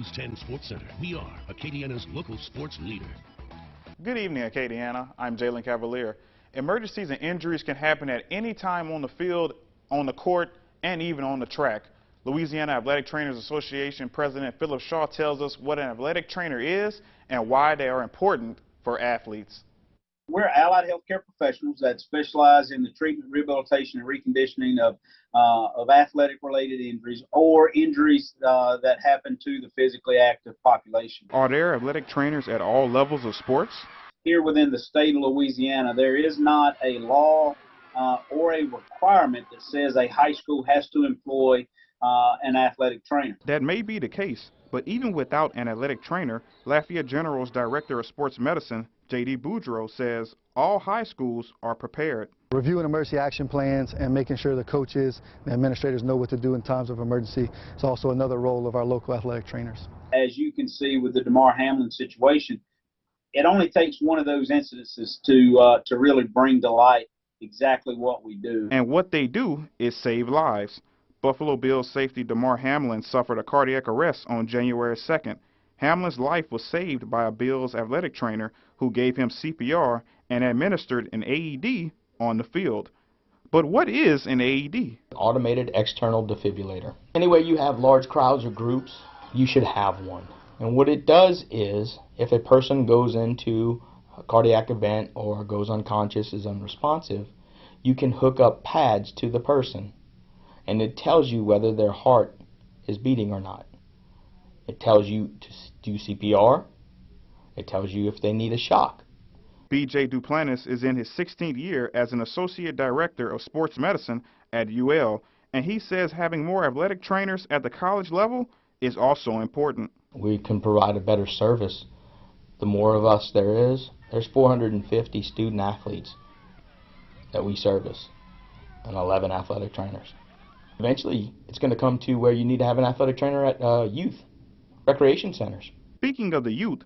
News 10 Sports Center. We are Acadiana's local sports leader. Good evening, Acadiana. I'm Jalen Cavalier. Emergencies and injuries can happen at any time on the field, on the court, and even on the track. Louisiana Athletic Trainers Association President Philip Shaw tells us what an athletic trainer is and why they are important for athletes. We're allied healthcare professionals that specialize in the treatment, rehabilitation, and reconditioning of athletic-related injuries or injuries that happen to the physically active population. Are there athletic trainers at all levels of sports? Here within the state of Louisiana, there is not a law or a requirement that says a high school has to employ an athletic trainer. That may be the case, but even without an athletic trainer, Lafayette General's Director of Sports Medicine, J.D. Boudreau, says all high schools are prepared. Reviewing emergency action plans and making sure the coaches and administrators know what to do in times of emergency is also another role of our local athletic trainers. As you can see with the DeMar Hamlin situation, it only takes one of those incidences to really bring to light exactly what we do. And what they do is save lives. Buffalo Bills safety DeMar Hamlin suffered a cardiac arrest on January 2nd. Hamlin's life was saved by a Bills athletic trainer who gave him CPR and administered an AED on the field. But what is an AED? Automated external defibrillator. Anywhere you have large crowds or groups, you should have one. And what it does is, if a person goes into a cardiac event or goes unconscious, is unresponsive, you can hook up pads to the person, and it tells you whether their heart is beating or not. It tells you to do CPR. It tells you if they need a shock. B.J. Duplantis is in his 16th year as an Associate Director of Sports Medicine at UL, and he says having more athletic trainers at the college level is also important. We can provide a better service. The more of us there is, there's 450 student athletes that we service and 11 athletic trainers. Eventually, it's going to come to where you need to have an athletic trainer at youth recreation centers. Speaking of the youth,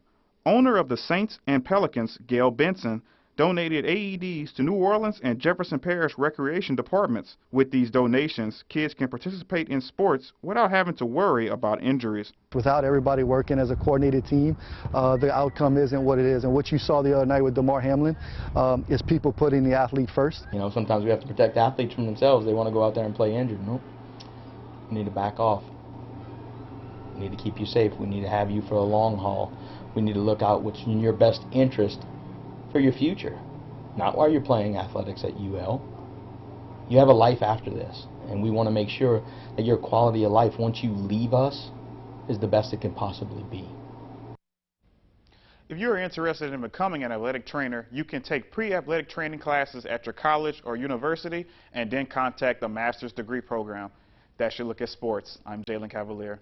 owner of the Saints and Pelicans, Gail Benson, donated AEDs to New Orleans and Jefferson Parish recreation departments. With these donations, kids can participate in sports without having to worry about injuries. Without everybody working as a coordinated team, the outcome isn't what it is. And what you saw the other night with DeMar Hamlin is people putting the athlete first. You know, sometimes we have to protect athletes from themselves. They want to go out there and play injured. Nope. We need to back off. We need to keep you safe. We need to have you for a long haul. We need to look out what's in your best interest for your future, not while you're playing athletics at UL. You have a life after this, and we want to make sure that your quality of life once you leave us is the best it can possibly be. If you're interested in becoming an athletic trainer, you can take pre-athletic training classes at your college or university and then contact the master's degree program. That's your look at sports. I'm Jalen Cavalier.